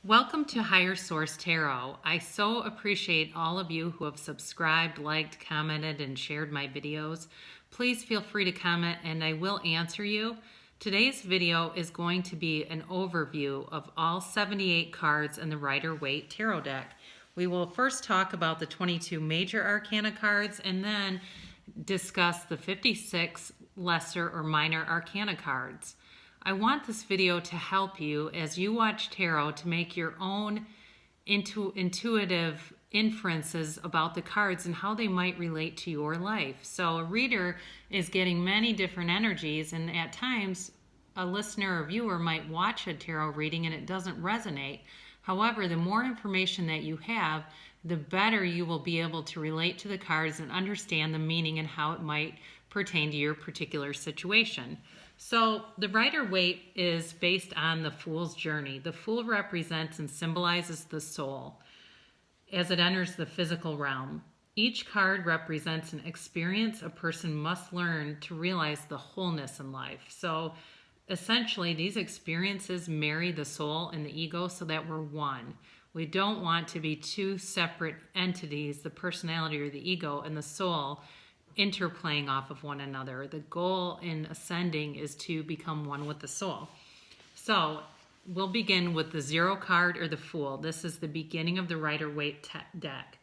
Welcome to Higher Source Tarot. I so appreciate all of you who have subscribed, liked, commented, and shared my videos. Please feel free to comment and I will answer you. Today's video is going to be an overview of all 78 cards in the Rider Waite Tarot deck. We will first talk about the 22 major arcana cards and then discuss the 56 lesser or minor arcana cards. I want this video to help you as you watch tarot to make your own intuitive inferences about the cards and how they might relate to your life. So a reader is getting many different energies, and at times a listener or viewer might watch a tarot reading and it doesn't resonate. However, the more information that you have, the better you will be able to relate to the cards and understand the meaning and how it might pertain to your particular situation. So the Rider Waite is based on the Fool's journey. The Fool represents and symbolizes the soul as it enters the physical realm. Each card represents an experience a person must learn to realize the wholeness in life. So essentially, these experiences marry the soul and the ego so that we're one. We don't want to be two separate entities, the personality or the ego and the soul, interplaying off of one another. The goal in ascending is to become one with the soul. So we'll begin with the 0 card or the Fool. This is the beginning of the Rider Waite deck.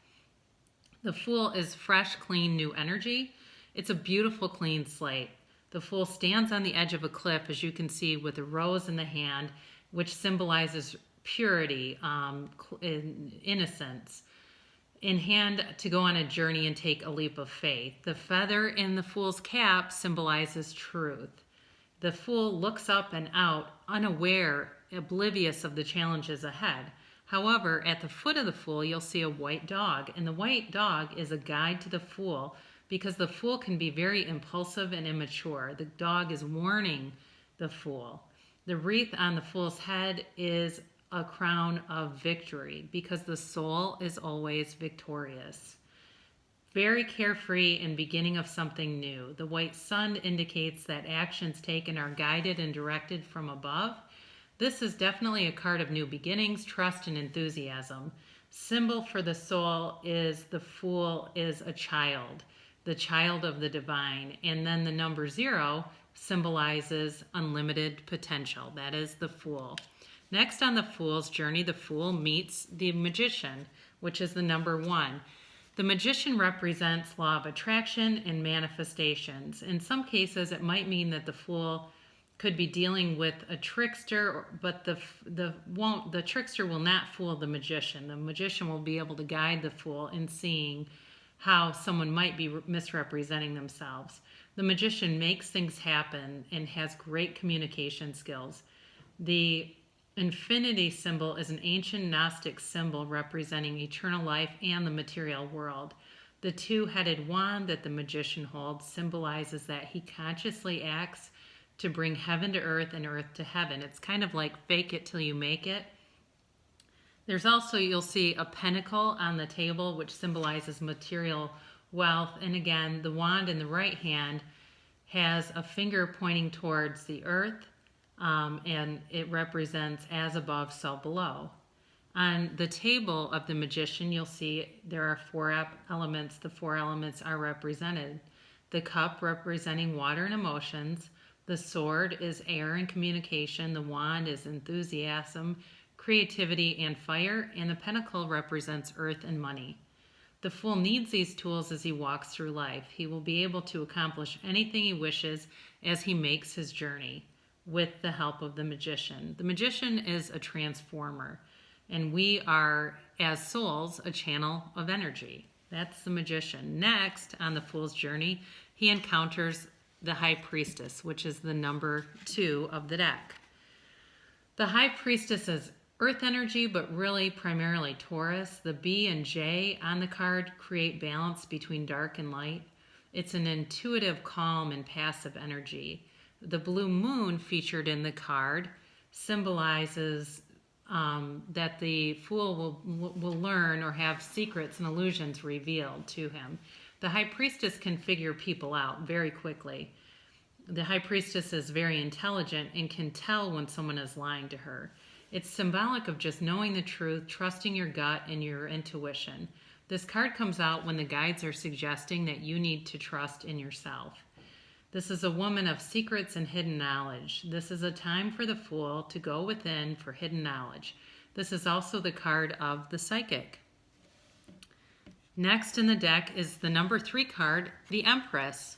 The Fool is fresh, clean, new energy. It's a beautiful, clean slate. The Fool stands on the edge of a cliff, as you can see, with a rose in the hand, which symbolizes purity, innocence, in hand to go on a journey and take a leap of faith. The feather in the Fool's cap symbolizes truth. The Fool looks up and out, unaware, oblivious of the challenges ahead. However, at the foot of the Fool, you'll see a white dog, and the white dog is a guide to the Fool because the Fool can be very impulsive and immature. The dog is warning the Fool. The wreath on the Fool's head is a crown of victory because the soul is always victorious. Very carefree and beginning of something new. The white sun indicates that actions taken are guided and directed from above. This is definitely a card of new beginnings, trust, and enthusiasm. Symbol for the soul is the Fool is a child, the child of the divine. And then the number 0 symbolizes unlimited potential. That is the Fool. Next on the Fool's journey, the Fool meets the Magician, which is the number 1. The Magician represents law of attraction and manifestations. In some cases, it might mean that the Fool could be dealing with a trickster, but the trickster will not fool the Magician. The Magician will be able to guide the Fool in seeing how someone might be misrepresenting themselves. The Magician makes things happen and has great communication skills. The Infinity symbol is an ancient Gnostic symbol representing eternal life and the material world. The 2-headed wand that the Magician holds symbolizes that he consciously acts to bring heaven to earth and earth to heaven. It's kind of like fake it till you make it. There's also, you'll see a pentacle on the table, which symbolizes material wealth. And again, the wand in the right hand has a finger pointing towards the earth. And it represents as above, so below. On the table of the Magician, you'll see there are 4 elements. The 4 elements are represented. The cup representing water and emotions. The sword is air and communication. The wand is enthusiasm, creativity, and fire. And the pentacle represents earth and money. The Fool needs these tools as he walks through life. He will be able to accomplish anything he wishes as he makes his journey, with the help of the Magician. The Magician is a transformer, and we are, as souls, a channel of energy. That's the Magician. Next, on the Fool's journey, he encounters the High Priestess, which is the number 2 of the deck. The High Priestess is earth energy, but really primarily Taurus. The B and J on the card create balance between dark and light. It's an intuitive, calm, and passive energy. The blue moon featured in the card symbolizes that the Fool will learn or have secrets and illusions revealed to him. The High Priestess can figure people out very quickly. The High Priestess is very intelligent and can tell when someone is lying to her. It's symbolic of just knowing the truth, trusting your gut and your intuition. This card comes out when the guides are suggesting that you need to trust in yourself. This is a woman of secrets and hidden knowledge. This is a time for the Fool to go within for hidden knowledge. This is also the card of the Psychic. Next in the deck is the number 3 card, the Empress.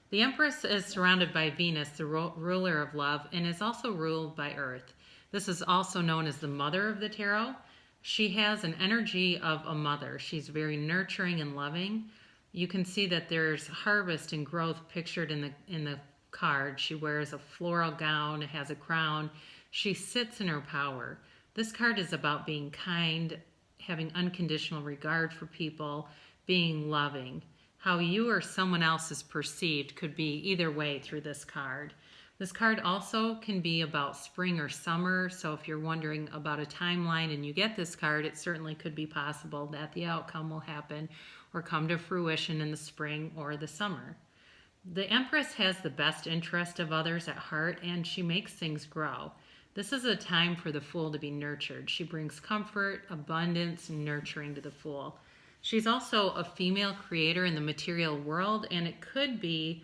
The Empress is surrounded by Venus, the ruler of love, and is also ruled by Earth. This is also known as the mother of the tarot. She has an energy of a mother. She's very nurturing and loving. You can see that there's harvest and growth pictured in the card. She wears a floral gown, has a crown. She sits in her power. This card is about being kind, having unconditional regard for people, being loving. How you or someone else is perceived could be either way through this card. This card also can be about spring or summer, so if you're wondering about a timeline and you get this card, it certainly could be possible that the outcome will happen or come to fruition in the spring or the summer. The Empress has the best interest of others at heart, and she makes things grow. This is a time for the Fool to be nurtured. She brings comfort, abundance, and nurturing to the Fool. She's also a female creator in the material world, and it could be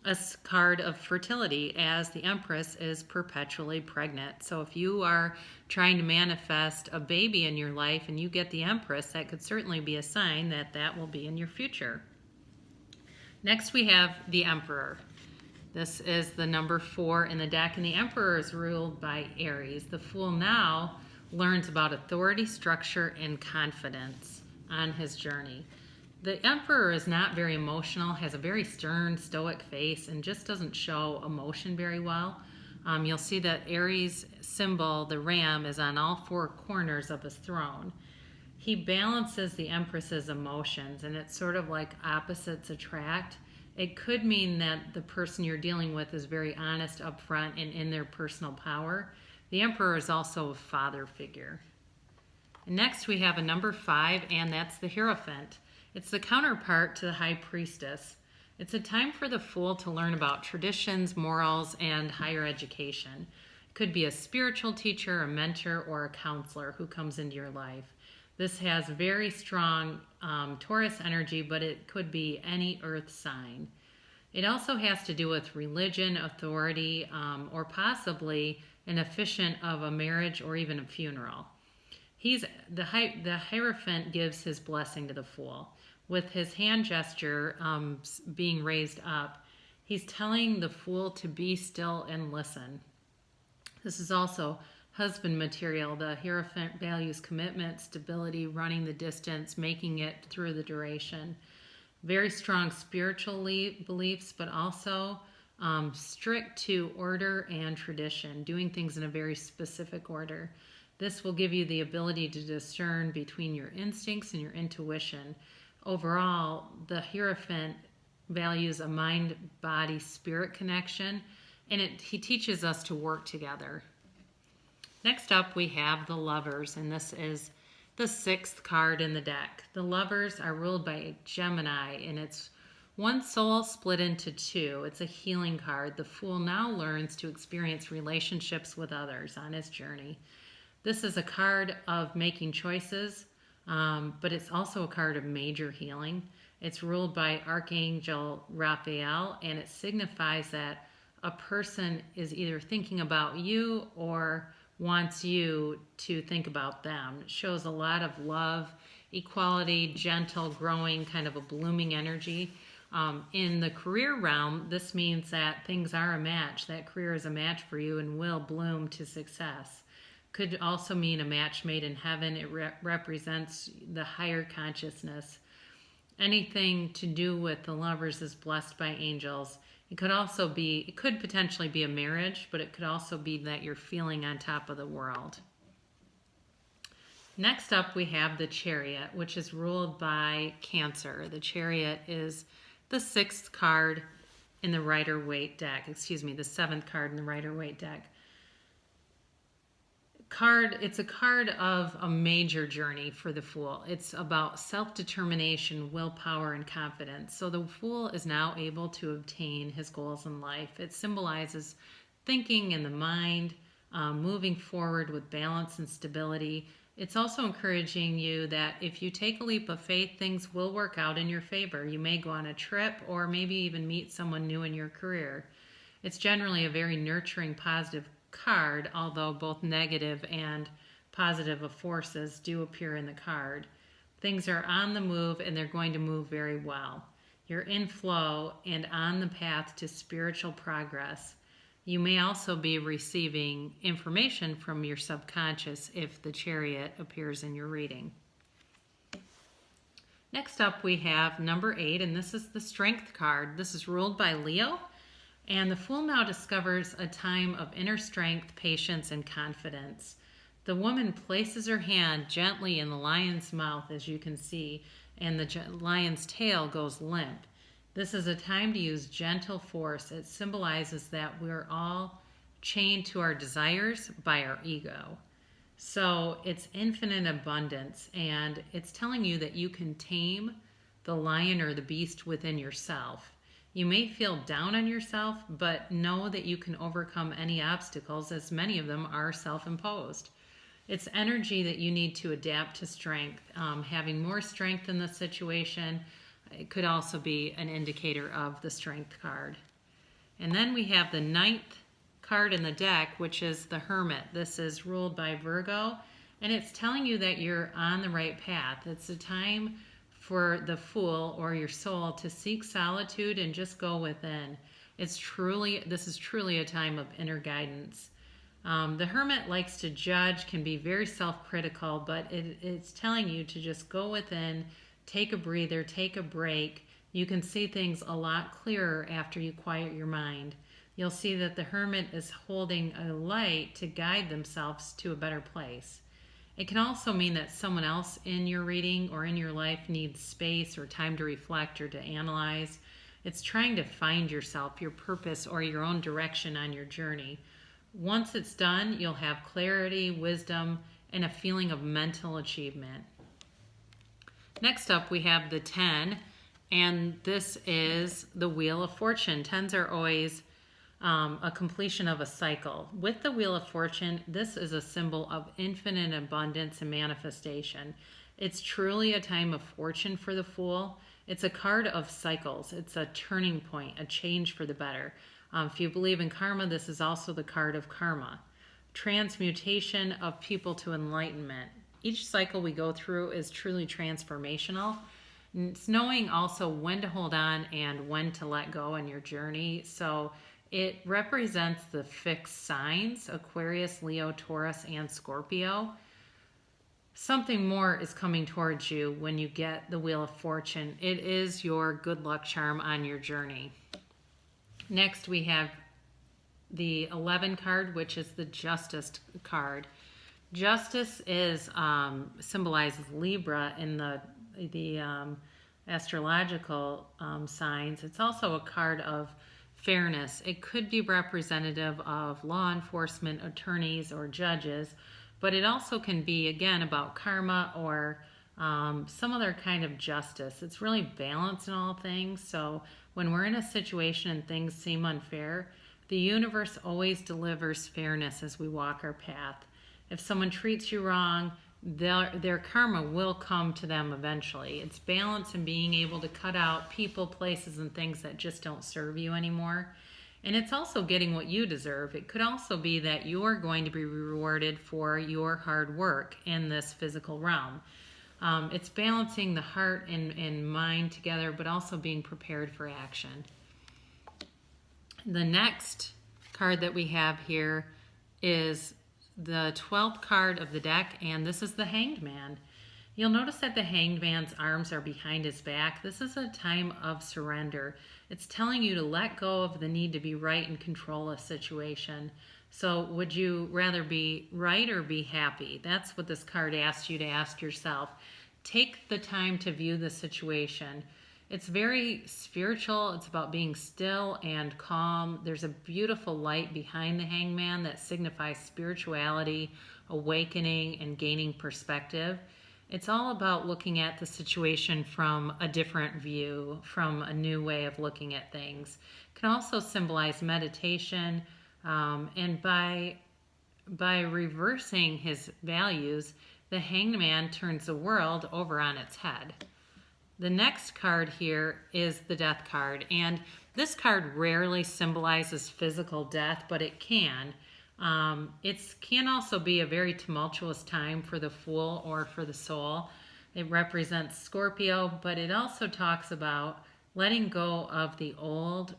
a card of fertility, as the Empress is perpetually pregnant. So if you are trying to manifest a baby in your life and you get the Empress, that could certainly be a sign that that will be in your future. Next we have the Emperor. This is the number 4 in the deck, and the Emperor is ruled by Aries. The Fool now learns about authority, structure, and confidence on his journey. The Emperor is not very emotional, has a very stern, stoic face, and just doesn't show emotion very well. You'll see that Aries' symbol, the ram, is on all 4 corners of his throne. He balances the Empress's emotions, and it's sort of like opposites attract. It could mean that the person you're dealing with is very honest, upfront, and in their personal power. The Emperor is also a father figure. And next we have a number 5, and that's the Hierophant. It's the counterpart to the High Priestess. It's a time for the Fool to learn about traditions, morals, and higher education. It could be a spiritual teacher, a mentor, or a counselor who comes into your life. This has very strong Taurus energy, but it could be any earth sign. It also has to do with religion, authority, or possibly an officiant of a marriage or even a funeral. The Hierophant gives his blessing to the Fool. With his hand gesture being raised up, he's telling the Fool to be still and listen. This is also husband material. The Hierophant values commitment, stability, running the distance, making it through the duration. Very strong spiritual beliefs, but also strict to order and tradition, doing things in a very specific order. This will give you the ability to discern between your instincts and your intuition. Overall, the Hierophant values a mind-body-spirit connection, and he teaches us to work together. Next up, we have the Lovers, and this is the 6th card in the deck. The Lovers are ruled by Gemini, and it's one soul split into 2. It's a healing card. The Fool now learns to experience relationships with others on his journey. This is a card of making choices, but it's also a card of major healing. It's ruled by Archangel Raphael, and it signifies that a person is either thinking about you or wants you to think about them. It shows a lot of love, equality, gentle, growing, kind of a blooming energy. In the career realm, this means that things are a match. That career is a match for you and will bloom to success. Could also mean a match made in heaven. It represents the higher consciousness. Anything to do with the Lovers is blessed by angels. It could potentially be a marriage, but it could also be that you're feeling on top of the world. Next up, we have the Chariot, which is ruled by Cancer. The Chariot is the 6th card in the Rider Waite deck. The 7th card in the Rider Waite deck. It's a card of a major journey for the Fool. It's about self-determination, willpower, and confidence. So the Fool is now able to obtain his goals in life. It symbolizes thinking in the mind, moving forward with balance and stability. It's also encouraging you that if you take a leap of faith, things will work out in your favor. You may go on a trip or maybe even meet someone new in your career. It's generally a very nurturing, positive card, although both negative and positive forces do appear in the card. Things are on the move and they're going to move very well. You're in flow and on the path to spiritual progress. You may also be receiving information from your subconscious if the Chariot appears in your reading. Next up we have number 8, and this is the Strength card. This is ruled by Leo, and the Fool now discovers a time of inner strength, patience, and confidence. The woman places her hand gently in the lion's mouth, as you can see, and the lion's tail goes limp. This is a time to use gentle force. It symbolizes that we're all chained to our desires by our ego. So it's infinite abundance, and it's telling you that you can tame the lion or the beast within yourself. You may feel down on yourself, but know that you can overcome any obstacles, as many of them are self-imposed. It's energy that you need to adapt to strength. Having more strength in the situation, it could also be an indicator of the Strength card. And then we have the 9th card in the deck, which is the Hermit. This is ruled by Virgo, and it's telling you that you're on the right path. It's a time for the Fool or your soul to seek solitude and just go within. This is truly a time of inner guidance. The Hermit likes to judge, can be very self-critical, but it's telling you to just go within, take a breather, take a break. You can see things a lot clearer after you quiet your mind. You'll see that the Hermit is holding a light to guide themselves to a better place. It can also mean that someone else in your reading or in your life needs space or time to reflect or to analyze. It's trying to find yourself, your purpose, or your own direction on your journey. Once it's done, you'll have clarity, wisdom, and a feeling of mental achievement. Next up, we have the 10, and this is the Wheel of Fortune. 10s are always a completion of a cycle. With the Wheel of Fortune, this is a symbol of infinite abundance and manifestation. It's truly a time of fortune for the Fool. It's a card of cycles. It's a turning point, a change for the better. If you believe in karma, this is also the card of karma. Transmutation of people to enlightenment. Each cycle we go through is truly transformational. It's knowing also when to hold on and when to let go in your journey. So it represents the fixed signs, Aquarius, Leo, Taurus, and Scorpio. Something more is coming towards you when you get the Wheel of Fortune. It is your good luck charm on your journey. Next, we have the 11 card, which is the Justice card. Justice is symbolizes Libra in the astrological signs. It's also a card of fairness. It could be representative of law enforcement, attorneys, or judges, but it also can be, again, about karma or some other kind of justice. It's really balance in all things. So when we're in a situation and things seem unfair, the universe always delivers fairness as we walk our path. If someone treats you wrong, their karma will come to them eventually. It's balance and being able to cut out people, places, and things that just don't serve you anymore. And it's also getting what you deserve. It could also be that you're going to be rewarded for your hard work in this physical realm. It's balancing the heart and mind together, but also being prepared for action. The next card that we have here is the 12th card of the deck, and this is the Hanged Man. You'll notice that the Hanged Man's arms are behind his back. This is a time of surrender. It's telling you to let go of the need to be right and control a situation. So would you rather be right or be happy? That's what this card asks you to ask yourself. Take the time to view the situation. It's very spiritual. It's about being still and calm. There's a beautiful light behind the Hangman that signifies spirituality, awakening, and gaining perspective. It's all about looking at the situation from a different view, from a new way of looking at things. It can also symbolize meditation, and by by reversing his values, the Hangman turns the world over on its head. The next card here is the Death card, and this card rarely symbolizes physical death, but it can. It can also be a very tumultuous time for the Fool or for the soul. It represents Scorpio, but it also talks about letting go of the old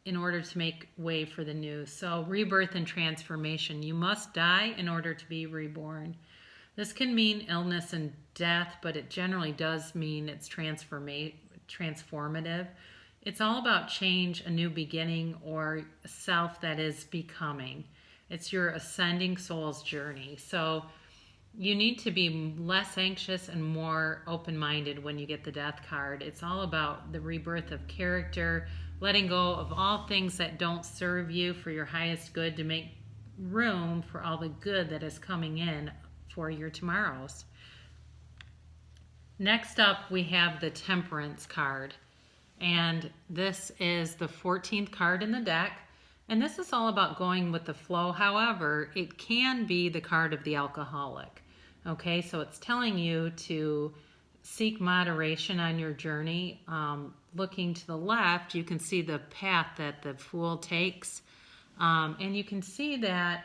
in order to make way for the new. So rebirth and transformation. You must die in order to be reborn. This can mean illness and death, but it generally does mean it's transformative. It's all about change, a new beginning, or a self that is becoming. It's your ascending soul's journey. So you need to be less anxious and more open-minded when you get the Death card. It's all about the rebirth of character, letting go of all things that don't serve you for your highest good to make room for all the good that is coming in for your tomorrows. Next up, we have the Temperance card. And this is the 14th card in the deck. And this is all about going with the flow. However, it can be the card of the alcoholic. Okay, so it's telling you to seek moderation on your journey. Looking to the left, you can see the path that the Fool takes. And you can see that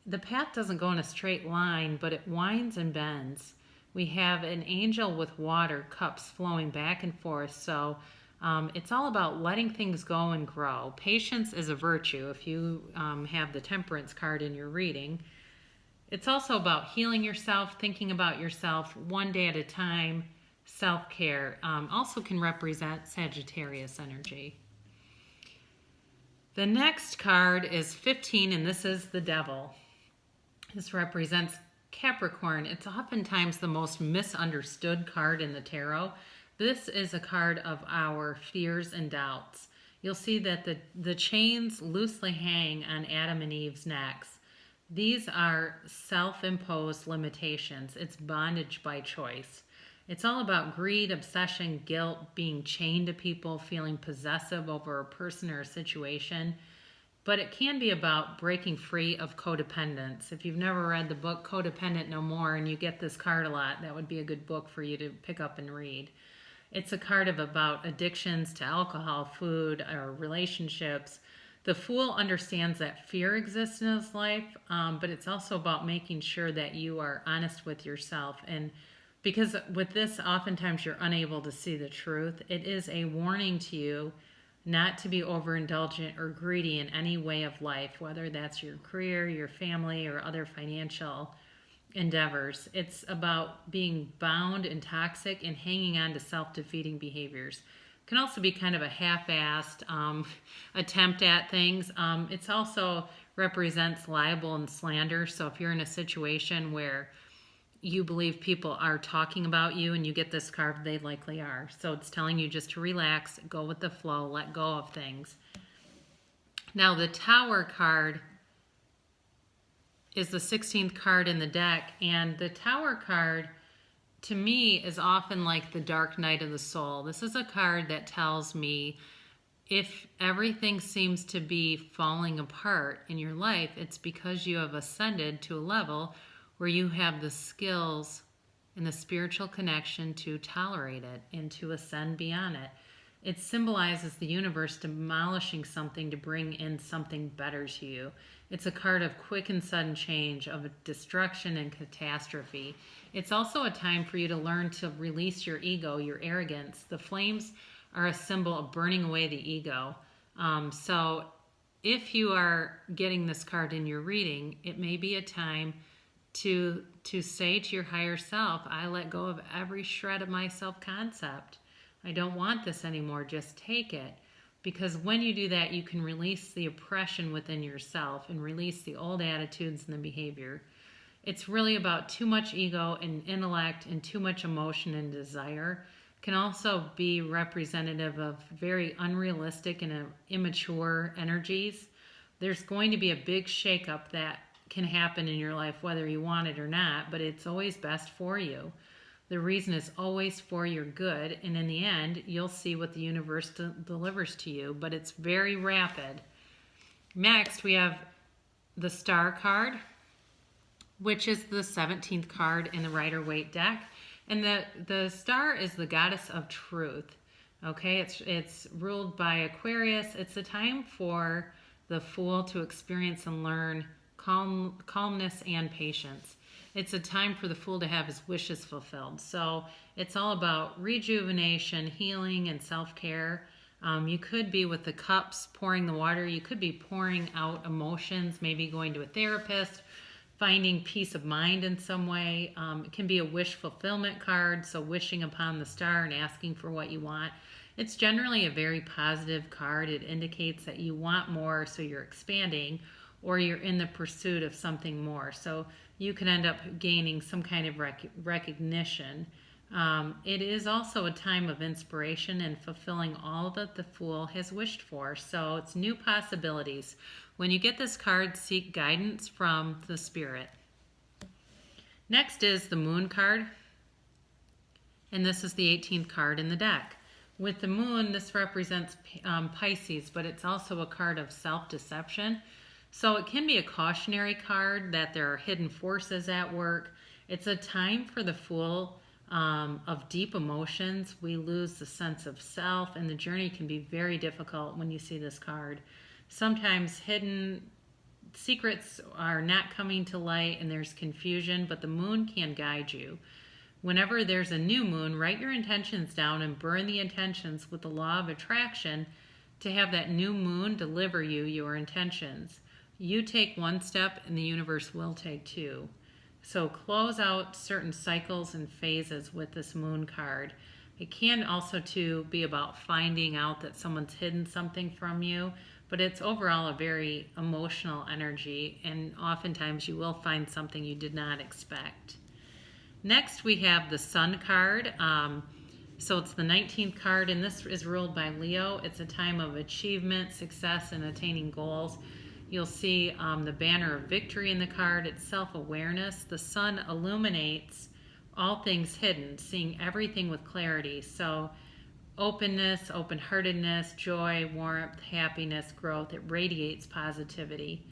the path doesn't go in a straight line, but it winds and bends. We have an angel with water cups flowing back and forth. So it's all about letting things go and grow. Patience is a virtue if you have the Temperance card in your reading. It's also about healing yourself, thinking about yourself one day at a time. Self-care also can represent Sagittarius energy. The next card is 15, and this is the Devil. This represents Capricorn. It's oftentimes the most misunderstood card in the tarot. This is a card of our fears and doubts. You'll see that the chains loosely hang on Adam and Eve's necks. These are self-imposed limitations. It's bondage by choice. It's all about greed, obsession, guilt, being chained to people, feeling possessive over a person or a situation. But it can be about breaking free of codependence. If you've never read the book Codependent No More and you get this card a lot, that would be a good book for you to pick up and read. It's a card about addictions to alcohol, food, or relationships. The Fool understands that fear exists in his life, but it's also about making sure that you are honest with yourself. And because with this, oftentimes you're unable to see the truth. It is a warning to you not to be overindulgent or greedy in any way of life, whether that's your career, your family, or other financial endeavors. It's about being bound and toxic and hanging on to self-defeating behaviors. It can also be kind of a half-assed attempt at things. It's also represents libel and slander. So if you're in a situation where you believe people are talking about you and you get this card, they likely are. So it's telling you just to relax, go with the flow, let go of things. Now the Tower card is the 16th card in the deck, and the Tower card to me is often like the dark night of the soul. This is a card that tells me if everything seems to be falling apart in your life, it's because you have ascended to a level where you have the skills and the spiritual connection to tolerate it and to ascend beyond it. It symbolizes the universe demolishing something to bring in something better to you. It's a card of quick and sudden change, of destruction and catastrophe. It's also a time for you to learn to release your ego, your arrogance. The flames are a symbol of burning away the ego. So if you are getting this card in your reading, it may be a time to say to your higher self, I let go of every shred of my self-concept. I don't want this anymore. Just take it. Because when you do that, you can release the oppression within yourself and release the old attitudes and the behavior. It's really about too much ego and intellect and too much emotion and desire. It can also be representative of very unrealistic and immature energies. There's going to be a big shakeup that can happen in your life whether you want it or not, but it's always best for you. The reason is always for your good, and in the end, you'll see what the universe delivers to you, but it's very rapid. Next, we have the Star card, which is the 17th card in the Rider Waite deck. And the star is the goddess of truth. Okay, it's ruled by Aquarius. It's a time for the Fool to experience and learn calmness and patience. It's a time for the Fool to have his wishes fulfilled. So it's all about rejuvenation, healing, and self-care. You could be with the cups pouring the water. You could be pouring out emotions, maybe going to a therapist, finding peace of mind in some way. It can be a wish fulfillment card, so wishing upon the star and asking for what you want. It's generally a very positive card. It indicates that you want more, so you're expanding, or you're in the pursuit of something more. So you can end up gaining some kind of recognition. It is also a time of inspiration and fulfilling all that the Fool has wished for. So it's new possibilities. When you get this card, seek guidance from the Spirit. Next is the Moon card. And this is the 18th card in the deck. With the Moon, this represents Pisces, but it's also a card of self-deception. So it can be a cautionary card that there are hidden forces at work. It's a time for the Fool of deep emotions. We lose the sense of self, and the journey can be very difficult when you see this card. Sometimes hidden secrets are not coming to light and there's confusion, but the Moon can guide you. Whenever there's a new moon, write your intentions down and burn the intentions with the law of attraction to have that new moon deliver you your intentions. You take one step and the universe will take two. So close out certain cycles and phases with this Moon card. It can also too be about finding out that someone's hidden something from you, but it's overall a very emotional energy, and oftentimes you will find something you did not expect. Next we have the Sun card. So it's the 19th card, and this is ruled by Leo. It's a time of achievement, success, and attaining goals. You'll see the banner of victory in the card. It's self-awareness. The sun illuminates all things hidden, seeing everything with clarity. So openness, open-heartedness, joy, warmth, happiness, growth. It radiates positivity.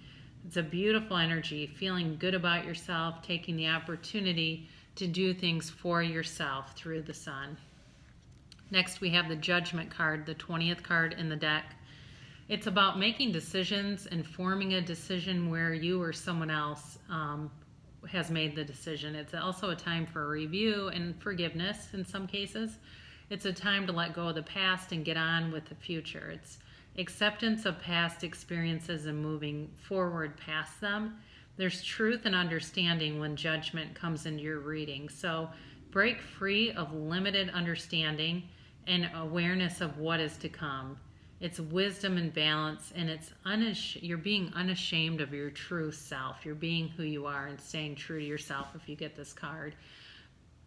It's a beautiful energy, feeling good about yourself, taking the opportunity to do things for yourself through the sun. Next we have the Judgment card, the 20th card in the deck. It's about making decisions and forming a decision where you or someone else has made the decision. It's also a time for a review and forgiveness in some cases. It's a time to let go of the past and get on with the future. It's acceptance of past experiences and moving forward past them. There's truth and understanding when judgment comes into your reading. So break free of limited understanding and awareness of what is to come. It's wisdom and balance, and it's you're being unashamed of your true self. You're being who you are and staying true to yourself if you get this card.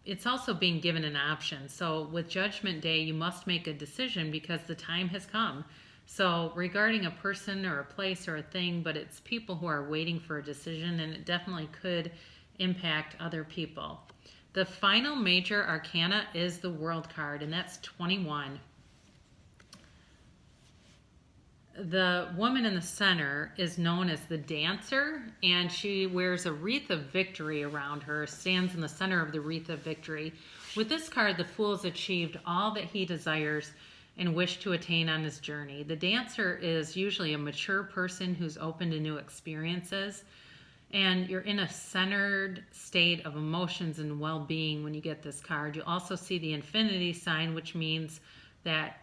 It's also being given an option. So with Judgment Day, you must make a decision because the time has come. So regarding a person or a place or a thing, but it's people who are waiting for a decision, and it definitely could impact other people. The final major arcana is the World card, and that's 21. The woman in the center is known as the Dancer, and she wears a wreath of victory around her, stands in the center of the wreath of victory. With this card, the Fool has achieved all that he desires and wished to attain on his journey. The Dancer is usually a mature person who's open to new experiences, and you're in a centered state of emotions and well-being when you get this card. You also see the infinity sign, which means that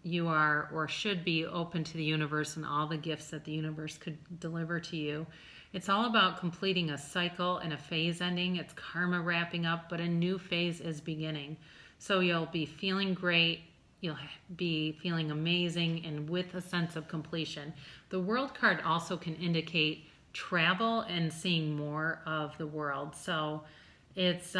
you are or should be open to the universe and all the gifts that the universe could deliver to you. It's all about completing a cycle and a phase ending. It's karma wrapping up, but a new phase is beginning. So you'll be feeling great. You'll be feeling amazing and with a sense of completion. The World card also can indicate travel and seeing more of the world. So it's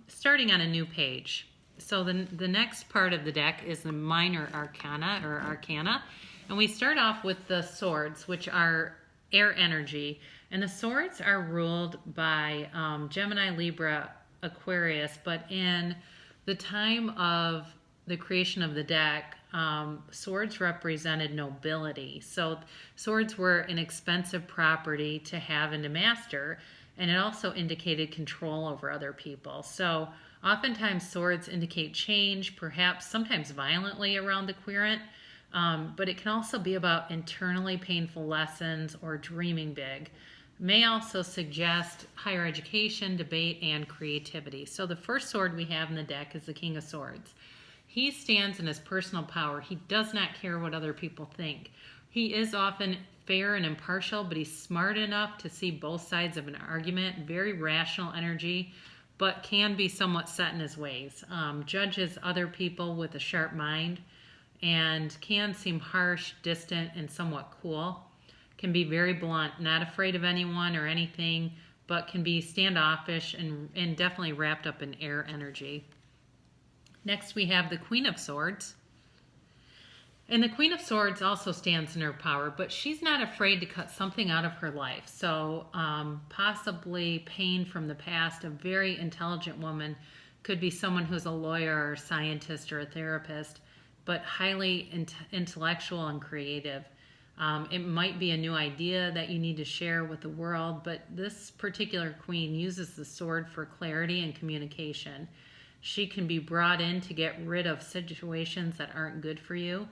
starting on a new page. So the next part of the deck is the minor arcana, and we start off with the swords, which are air energy, and the swords are ruled by Gemini, Libra, Aquarius, but in the time of the creation of the deck, swords represented nobility. So swords were an expensive property to have and to master, And it also indicated control over other people. So oftentimes swords indicate change, perhaps sometimes violently around the querent, but it can also be about internally painful lessons or dreaming big. May also suggest higher education, debate, and creativity. So the first sword we have in the deck is the King of Swords. He stands in his personal power. He does not care what other people think. He is often fair and impartial, but he's smart enough to see both sides of an argument. Very rational energy, but can be somewhat set in his ways. Judges other people with a sharp mind and can seem harsh, distant, and somewhat cool. Can be very blunt, not afraid of anyone or anything, but can be standoffish and definitely wrapped up in air energy. Next, we have the Queen of Swords. And the Queen of Swords also stands in her power, but she's not afraid to cut something out of her life. So possibly pain from the past. A very intelligent woman could be someone who's a lawyer or a scientist or a therapist, but highly intellectual and creative. It might be a new idea that you need to share with the world, but this particular queen uses the sword for clarity and communication. She can be brought in to get rid of situations that aren't good for you.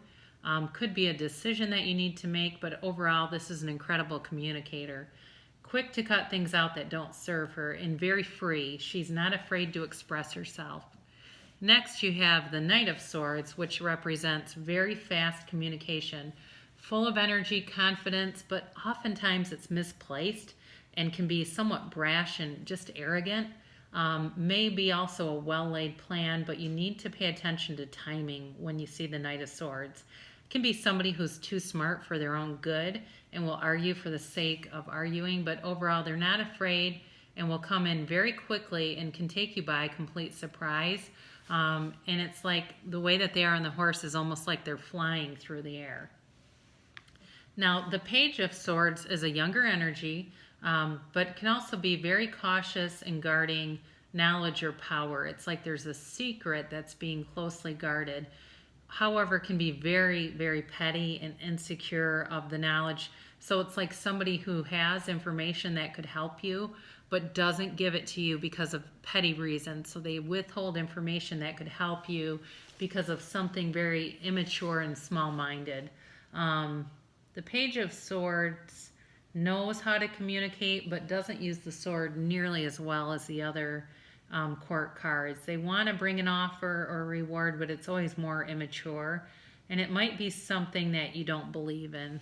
Could be a decision that you need to make, but overall, this is an incredible communicator. Quick to cut things out that don't serve her and very free. She's not afraid to express herself. Next, you have the Knight of Swords, which represents very fast communication, full of energy, confidence, but oftentimes it's misplaced and can be somewhat brash and just arrogant. May be also a well-laid plan, but you need to pay attention to timing when you see the Knight of Swords. It can be somebody who's too smart for their own good and will argue for the sake of arguing, but overall they're not afraid and will come in very quickly and can take you by complete surprise. And it's like the way that they are on the horse is almost like they're flying through the air. Now, the Page of Swords is a younger energy, but can also be very cautious in guarding knowledge or power. It's like there's a secret that's being closely guarded. However, can be very, very petty and insecure of the knowledge. So it's like somebody who has information that could help you, but doesn't give it to you because of petty reasons. So they withhold information that could help you because of something very immature and small-minded. The Page of Swords knows how to communicate, but doesn't use the sword nearly as well as the other court cards. They want to bring an offer or reward, but it's always more immature, and it might be something that you don't believe in.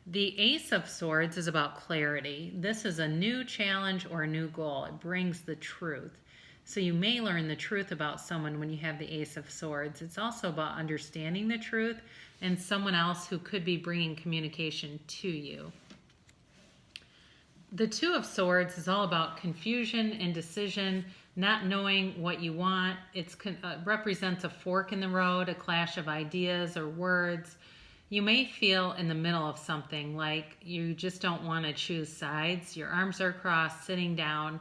The Ace of Swords is about clarity. This is a new challenge or a new goal. It brings the truth. So you may learn the truth about someone when you have the Ace of Swords. It's also about understanding the truth and someone else who could be bringing communication to you. The Two of Swords is all about confusion, indecision, not knowing what you want. It represents a fork in the road, a clash of ideas or words. You may feel in the middle of something, like you just don't want to choose sides. Your arms are crossed, sitting down,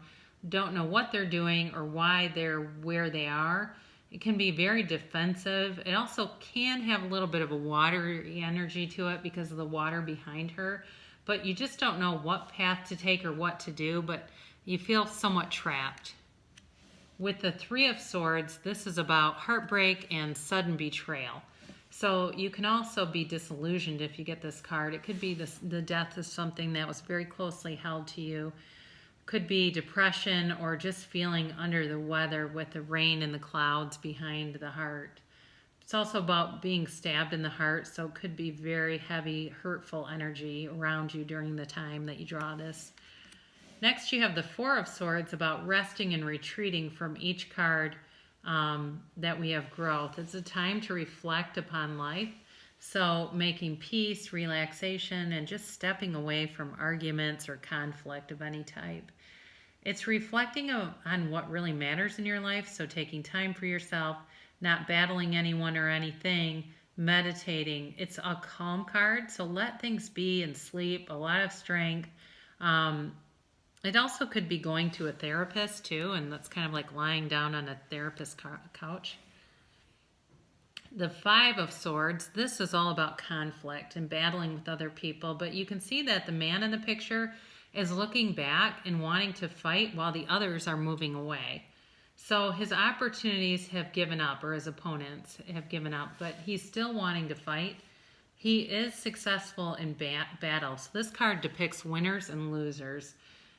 don't know what they're doing or why they're where they are. It can be very defensive. It also can have a little bit of a watery energy to it because of the water behind her. But you just don't know what path to take or what to do, but you feel somewhat trapped. With the Three of Swords, this is about heartbreak and sudden betrayal. So you can also be disillusioned if you get this card. It could be the death of something that was very closely held to you. Could be depression or just feeling under the weather with the rain and the clouds behind the heart. It's also about being stabbed in the heart, so it could be very heavy, hurtful energy around you during the time that you draw this. Next, you have the Four of Swords, about resting and retreating from each card that we have growth. It's a time to reflect upon life, so making peace, relaxation, and just stepping away from arguments or conflict of any type. It's reflecting on what really matters in your life, so taking time for yourself, not battling anyone or anything, meditating. It's a calm card, so let things be and sleep, a lot of strength. It also could be going to a therapist too, and that's kind of like lying down on a therapist couch. The Five of Swords, this is all about conflict and battling with other people, but you can see that the man in the picture is looking back and wanting to fight while the others are moving away. So his opportunities have given up, or his opponents have given up, but he's still wanting to fight. He is successful in battles. This card depicts winners and losers.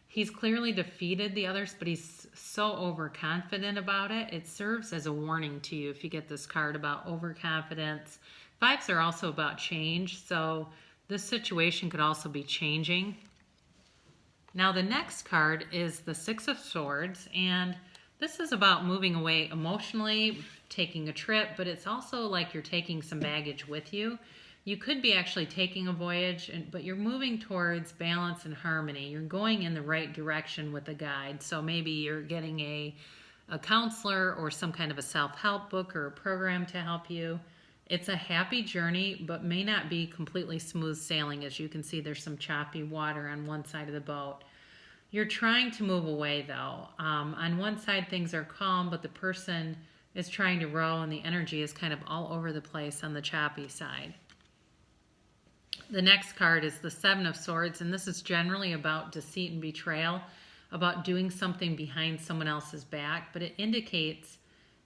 He's clearly defeated the others, but he's so overconfident about it. It serves as a warning to you if you get this card about overconfidence. Fives are also about change, so this situation could also be changing. Now the next card is the Six of Swords, and this is about moving away emotionally, taking a trip, but it's also like you're taking some baggage with you. You could be actually taking a voyage, but you're moving towards balance and harmony. You're going in the right direction with a guide. So maybe you're getting a counselor or some kind of a self-help book or a program to help you. It's a happy journey, but may not be completely smooth sailing. As you can see, there's some choppy water on one side of the boat. You're trying to move away, though. On one side, things are calm, but the person is trying to row, and the energy is kind of all over the place on the choppy side. The next card is the Seven of Swords, and this is generally about deceit and betrayal, about doing something behind someone else's back, but it indicates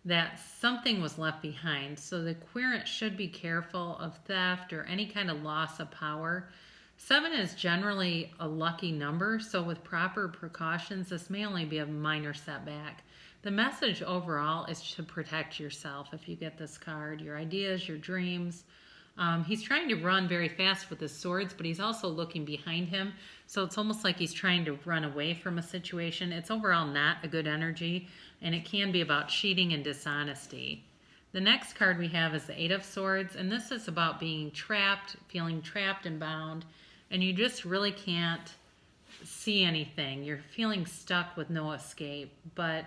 that something was left behind. So the querent should be careful of theft or any kind of loss of power. 7 is generally a lucky number, so with proper precautions, this may only be a minor setback. The message overall is to protect yourself if you get this card, your ideas, your dreams. He's trying to run very fast with his swords, but he's also looking behind him. So it's almost like he's trying to run away from a situation. It's overall not a good energy, and it can be about cheating and dishonesty. The next card we have is the Eight of Swords, and this is about being trapped, feeling trapped and bound, and you just really can't see anything. You're feeling stuck with no escape, but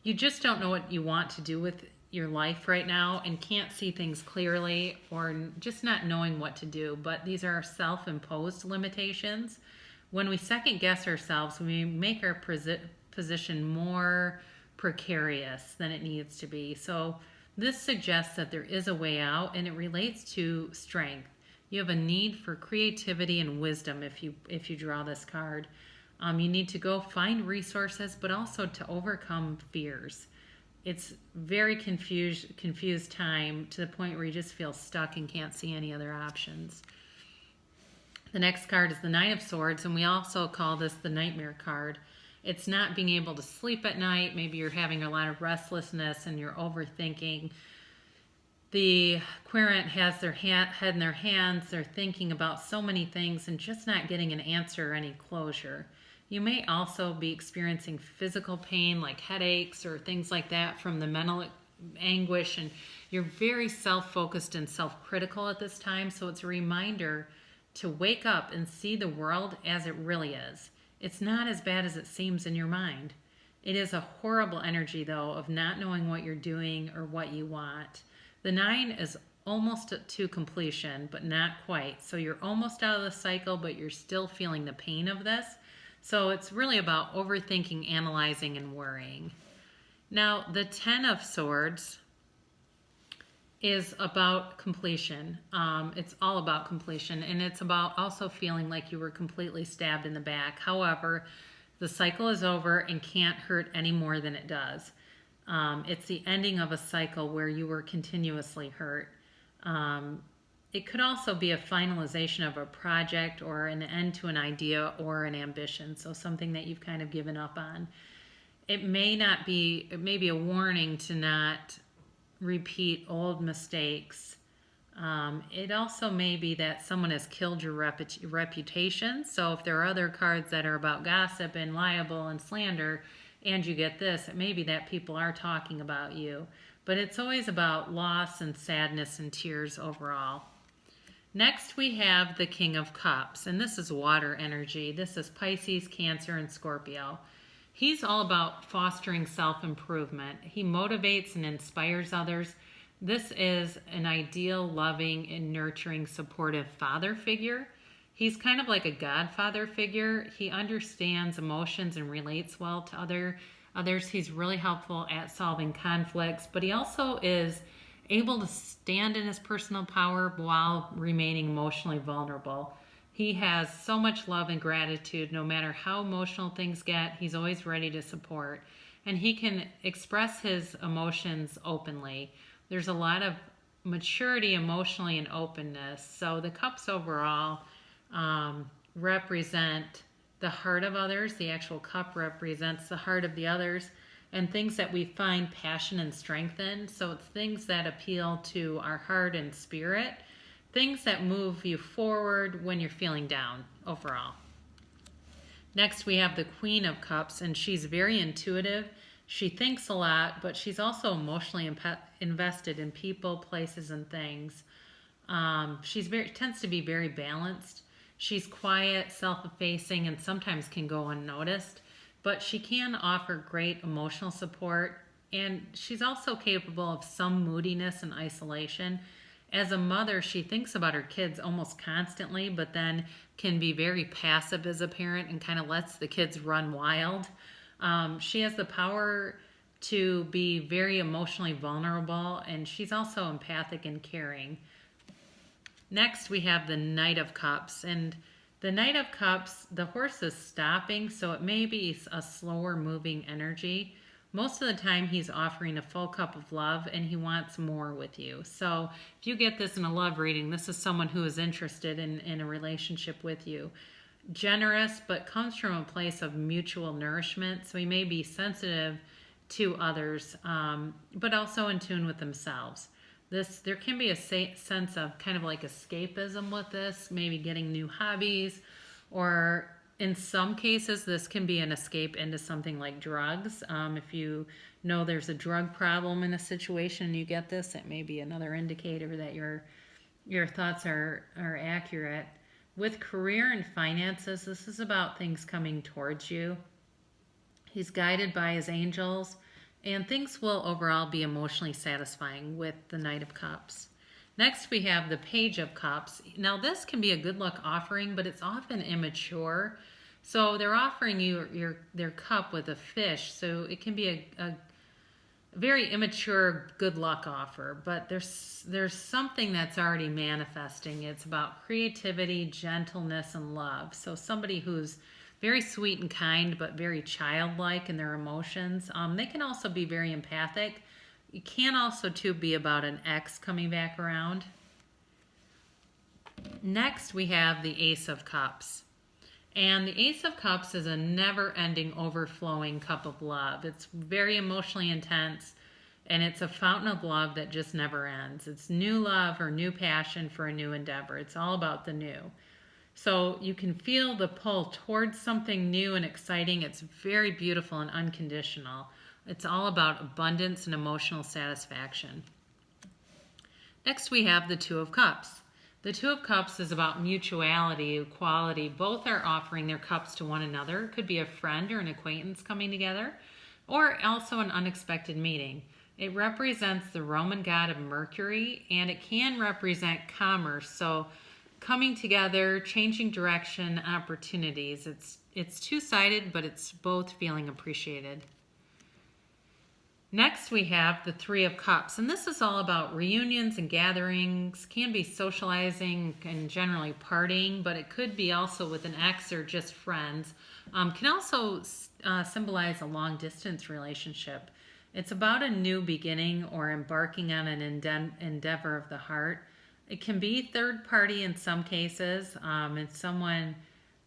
you just don't know what you want to do with your life right now and can't see things clearly, or just not knowing what to do. But these are self-imposed limitations. When we second guess ourselves, we make our position more precarious than it needs to be. So this suggests that there is a way out, and it relates to strength. You have a need for creativity and wisdom if you draw this card. You need to go find resources, but also to overcome fears. It's very confused time to the point where you just feel stuck and can't see any other options. The next card is the Nine of Swords, and we also call this the Nightmare card. It's not being able to sleep at night. Maybe you're having a lot of restlessness and you're overthinking. The querent has their head in their hands. They're thinking about so many things and just not getting an answer or any closure. You may also be experiencing physical pain like headaches or things like that from the mental anguish, and you're very self-focused and self-critical at this time. So it's a reminder to wake up and see the world as it really is. It's not as bad as it seems in your mind. It is a horrible energy, though, of not knowing what you're doing or what you want. The 9 is almost to completion, but not quite. So you're almost out of the cycle, but you're still feeling the pain of this. So it's really about overthinking, analyzing, and worrying. Now, the 10 of Swords is about completion. It's all about completion, and it's about also feeling like you were completely stabbed in the back. However, the cycle is over and can't hurt any more than it does. It's the ending of a cycle where you were continuously hurt. It could also be a finalization of a project or an end to an idea or an ambition, so something that you've kind of given up on. It may be a warning to not repeat old mistakes. It also may be that someone has killed your reputation. So if there are other cards that are about gossip and libel and slander, and you get this, it may be that people are talking about you. But it's always about loss and sadness and tears overall. Next we have the King of Cups, and this is water energy. This is Pisces, Cancer, and Scorpio. He's all about fostering self-improvement. He motivates and inspires others. This is an ideal, loving, and nurturing, supportive father figure. He's kind of like a godfather figure. He understands emotions and relates well to others. He's really helpful at solving conflicts, but he also is able to stand in his personal power while remaining emotionally vulnerable. He has so much love and gratitude. No matter how emotional things get, he's always ready to support. And he can express his emotions openly. There's a lot of maturity emotionally and openness. So the cups overall represent the heart of others. The actual cup represents the heart of the others and things that we find passion and strength in. So it's things that appeal to our heart and spirit, things that move you forward when you're feeling down overall. Next, we have the Queen of Cups, and she's very intuitive. She thinks a lot, but she's also emotionally invested in people, places, and things. Tends to be very balanced. She's quiet, self-effacing, and sometimes can go unnoticed, but she can offer great emotional support, and she's also capable of some moodiness and isolation. As a mother, she thinks about her kids almost constantly, but then can be very passive as a parent and kind of lets the kids run wild. She has the power to be very emotionally vulnerable, and she's also empathic and caring. Next, we have the Knight of Cups. And the Knight of Cups, the horse is stopping, so it may be a slower moving energy. Most of the time, he's offering a full cup of love, and he wants more with you. So if you get this in a love reading, this is someone who is interested in a relationship with you. Generous, but comes from a place of mutual nourishment. So he may be sensitive to others, but also in tune with themselves. There can be a sense of kind of like escapism with this, maybe getting new hobbies, or in some cases, this can be an escape into something like drugs. If you know there's a drug problem in a situation and you get this, it may be another indicator that your thoughts are accurate. With career and finances, this is about things coming towards you. He's guided by his angels, and things will overall be emotionally satisfying with the Knight of Cups. Next, we have the Page of Cups. Now, this can be a good luck offering, but it's often immature. So they're offering you their cup with a fish. So it can be a very immature good luck offer, but there's something that's already manifesting. It's about creativity, gentleness, and love. So somebody who's very sweet and kind, but very childlike in their emotions. They can also be very empathic. It can also, too, be about an ex coming back around. Next, we have the Ace of Cups. And the Ace of Cups is a never-ending, overflowing cup of love. It's very emotionally intense, and it's a fountain of love that just never ends. It's new love or new passion for a new endeavor. It's all about the new. So you can feel the pull towards something new and exciting. It's very beautiful and unconditional. It's all about abundance and emotional satisfaction. Next, we have the Two of Cups. The Two of Cups is about mutuality, equality. Both are offering their cups to one another. It could be a friend or an acquaintance coming together, or also an unexpected meeting. It represents the Roman god of Mercury, and it can represent commerce. So coming together, changing direction, opportunities. It's two-sided, but it's both feeling appreciated. Next, we have the Three of Cups, and this is all about reunions and gatherings, can be socializing and generally partying, but it could be also with an ex or just friends. Can also symbolize a long-distance relationship. It's about a new beginning or embarking on an endeavor of the heart. It can be third party in some cases. It's someone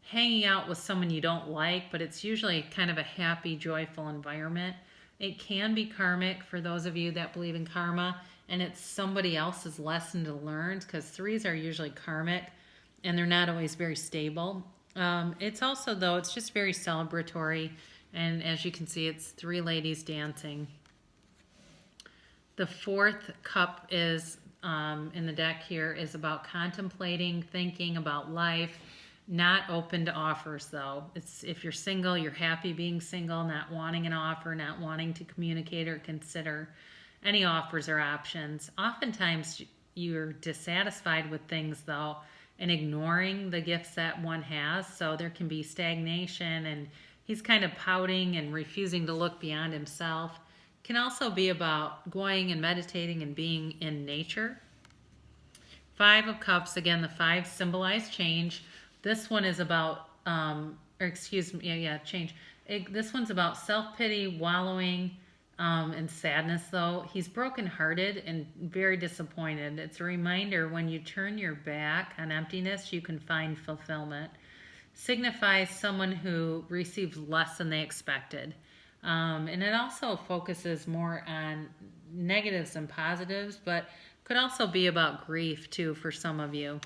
hanging out with someone you don't like, but it's usually kind of a happy, joyful environment. It can be karmic for those of you that believe in karma, and it's somebody else's lesson to learn, because threes are usually karmic and they're not always very stable. It's also, though, it's just very celebratory, and as you can see, it's three ladies dancing. The fourth cup is in the deck here is about contemplating, thinking about life, not open to offers though. It's if you're single, you're happy being single, not wanting an offer, not wanting to communicate or consider any offers or options. Oftentimes you're dissatisfied with things though and ignoring the gifts that one has. So there can be stagnation, and he's kind of pouting and refusing to look beyond himself. Can also be about going and meditating and being in nature. Five of Cups, again, the five symbolize change, This one is about, or excuse me, change. This one's about self-pity, wallowing, and sadness, though. He's brokenhearted and very disappointed. It's a reminder when you turn your back on emptiness, you can find fulfillment. Signifies someone who receives less than they expected. And it also focuses more on negatives and positives, but could also be about grief, too, for some of you.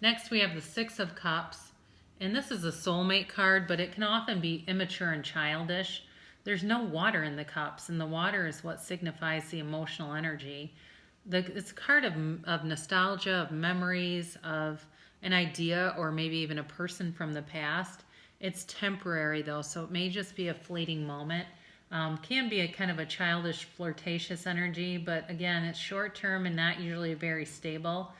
Next, we have the Six of Cups. And this is a soulmate card, but it can often be immature and childish. There's no water in the cups, and the water is what signifies the emotional energy. It's a card of nostalgia, of memories, of an idea, or maybe even a person from the past. It's temporary, though, so it may just be a fleeting moment. Can be a kind of a childish, flirtatious energy, but again, it's short-term and not usually very stable.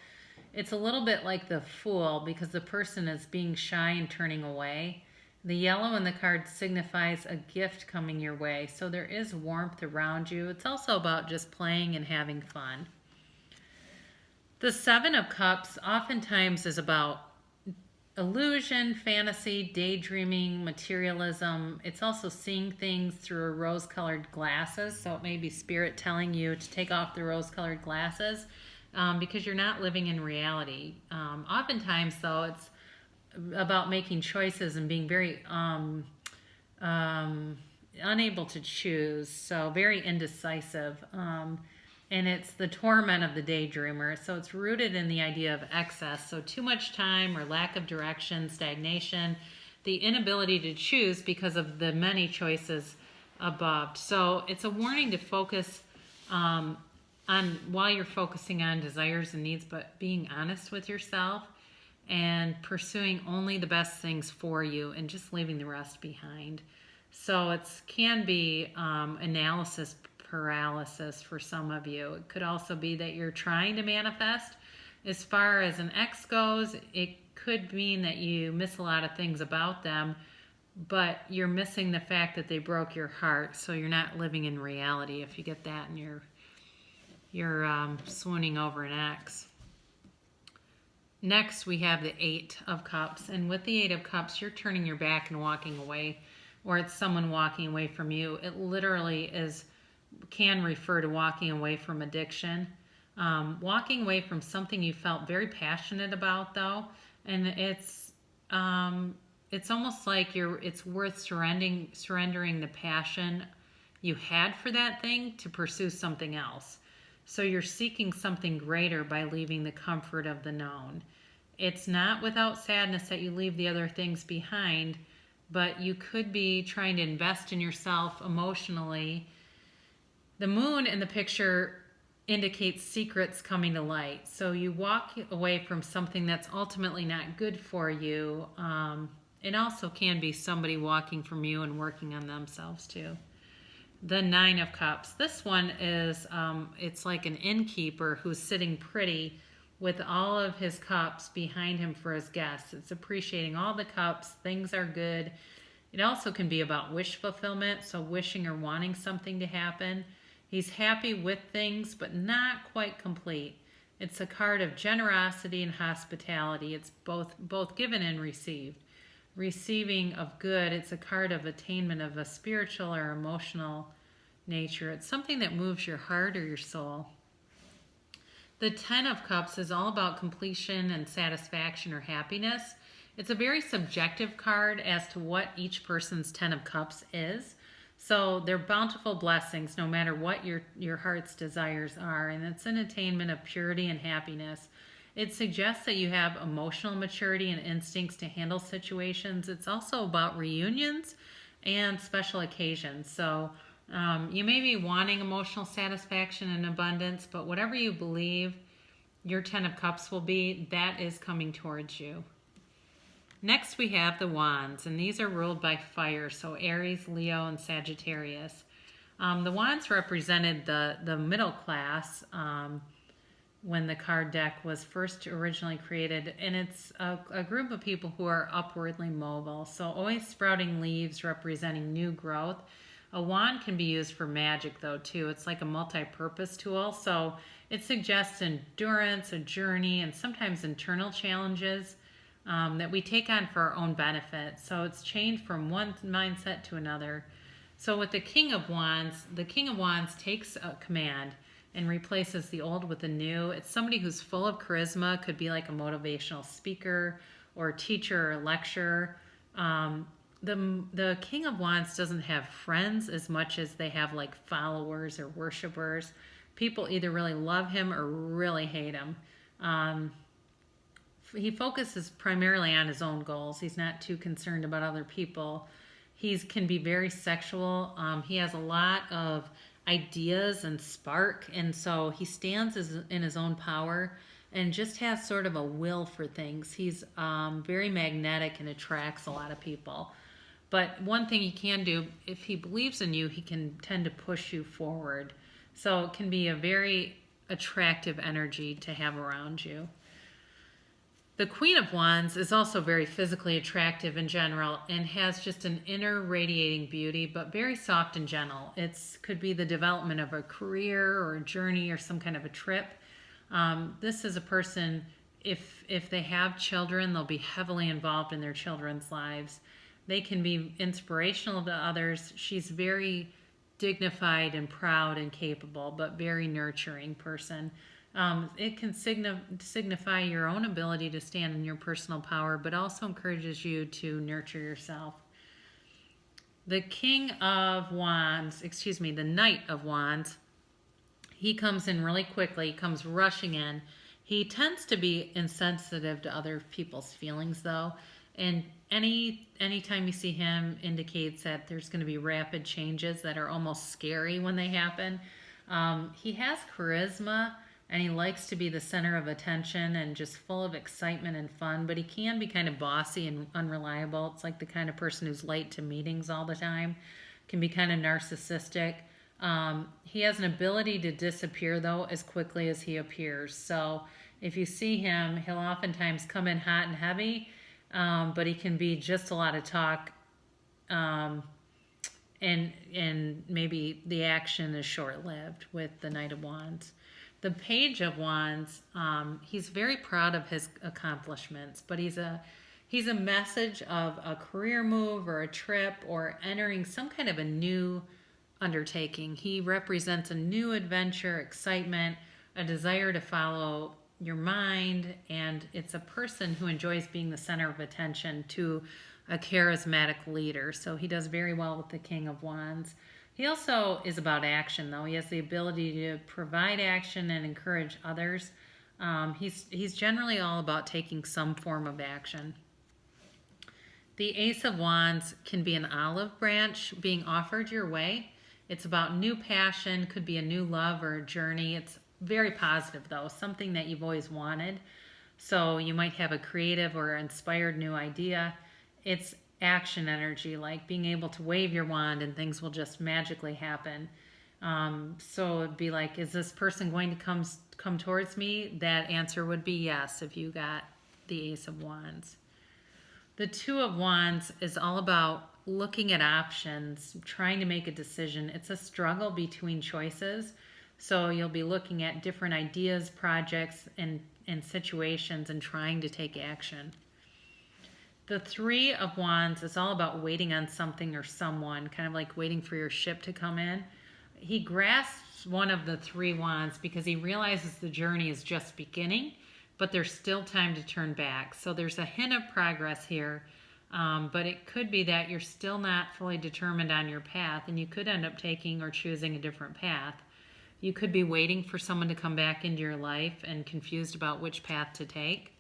It's a little bit like the Fool because the person is being shy and turning away. The yellow in the card signifies a gift coming your way, so there is warmth around you. It's also about just playing and having fun. The Seven of Cups oftentimes is about illusion, fantasy, daydreaming, materialism. It's also seeing things through rose-colored glasses, so it may be spirit telling you to take off the rose-colored glasses. Because you're not living in reality. Oftentimes, though, it's about making choices and being very unable to choose, so very indecisive. And it's the torment of the daydreamer, so it's rooted in the idea of excess, so too much time or lack of direction, stagnation, the inability to choose because of the many choices above. So it's a warning to focus on while you're focusing on desires and needs, but being honest with yourself and pursuing only the best things for you and just leaving the rest behind. So it can be analysis paralysis for some of you. It could also be that you're trying to manifest. As far as an ex goes, it could mean that you miss a lot of things about them, but you're missing the fact that they broke your heart, so you're not living in reality if you get that in you're swooning over an ex. Next, we have the Eight of Cups. And with the Eight of Cups, you're turning your back and walking away, or it's someone walking away from you. It literally can refer to walking away from addiction. Walking away from something you felt very passionate about, though. And it's almost like it's worth surrendering the passion you had for that thing to pursue something else. So you're seeking something greater by leaving the comfort of the known. It's not without sadness that you leave the other things behind, but you could be trying to invest in yourself emotionally. The moon in the picture indicates secrets coming to light. So you walk away from something that's ultimately not good for you. It also can be somebody walking from you and working on themselves too. The Nine of Cups. This one is, it's like an innkeeper who's sitting pretty with all of his cups behind him for his guests. It's appreciating all the cups. Things are good. It also can be about wish fulfillment, so wishing or wanting something to happen. He's happy with things, but not quite complete. It's a card of generosity and hospitality. It's both given and received. Receiving of good, it's a card of attainment of a spiritual or emotional nature. It's something that moves your heart or your soul. The Ten of Cups is all about completion and satisfaction or happiness. It's a very subjective card as to what each person's Ten of Cups is. So they're bountiful blessings no matter what your heart's desires are, and it's an attainment of purity and happiness. It suggests that you have emotional maturity and instincts to handle situations. It's also about reunions and special occasions. So you may be wanting emotional satisfaction and abundance, but whatever you believe your Ten of Cups will be, that is coming towards you. Next, we have the Wands, and these are ruled by fire, so Aries, Leo, and Sagittarius. The Wands represented the middle class when the card deck was first originally created, and it's a group of people who are upwardly mobile, so always sprouting leaves representing new growth. A wand can be used for magic, though, too. It's like a multi-purpose tool, so it suggests endurance, a journey, and sometimes internal challenges. that we take on for our own benefit. So it's changed from one mindset to another. So with the King of Wands takes a command and replaces the old with the new. It's somebody who's full of charisma, could be like a motivational speaker or teacher or lecturer. The King of Wands doesn't have friends as much as they have like followers or worshipers. People either really love him or really hate him. He focuses primarily on his own goals. He's not too concerned about other people. He can be very sexual. He has a lot of ideas and spark, and so he stands in his own power and just has sort of a will for things. He's very magnetic and attracts a lot of people. But one thing he can do, if he believes in you, he can tend to push you forward. So it can be a very attractive energy to have around you. The Queen of Wands is also very physically attractive in general and has just an inner radiating beauty, but very soft and gentle. It could be the development of a career or a journey or some kind of a trip. This is a person, if they have children, they'll be heavily involved in their children's lives. They can be inspirational to others. She's very dignified and proud and capable, but very nurturing person. It can signify your own ability to stand in your personal power, but also encourages you to nurture yourself. The Knight of Wands, he comes in really quickly, comes rushing in. He tends to be insensitive to other people's feelings, though, and anytime you see him indicates that there's going to be rapid changes that are almost scary when they happen. He has charisma, and he likes to be the center of attention and just full of excitement and fun, but he can be kind of bossy and unreliable. It's like the kind of person who's late to meetings all the time, can be kind of narcissistic. He has an ability to disappear, though, as quickly as he appears. So if you see him, he'll oftentimes come in hot and heavy, but he can be just a lot of talk, and maybe the action is short-lived with the Knight of Wands. The Page of Wands, he's very proud of his accomplishments, but he's a message of a career move or a trip or entering some kind of a new undertaking. He represents a new adventure, excitement, a desire to follow your mind, and it's a person who enjoys being the center of attention to a charismatic leader. So he does very well with the King of Wands. He also is about action, though. He has the ability to provide action and encourage others. He's generally all about taking some form of action. The Ace of Wands can be an olive branch being offered your way. It's about new passion, could be a new love or a journey. It's very positive, though, something that you've always wanted. So you might have a creative or inspired new idea. It's action energy, like being able to wave your wand and things will just magically happen. So it'd be like, is this person going to come towards me? That answer would be yes if you got the Ace of Wands. The Two of Wands is all about looking at options, trying to make a decision. It's a struggle between choices. So you'll be looking at different ideas, projects, and situations and trying to take action. The Three of Wands is all about waiting on something or someone, kind of like waiting for your ship to come in. He grasps one of the three wands because he realizes the journey is just beginning, but there's still time to turn back. So there's a hint of progress here, but it could be that you're still not fully determined on your path, and you could end up taking or choosing a different path. You could be waiting for someone to come back into your life and confused about which path to take.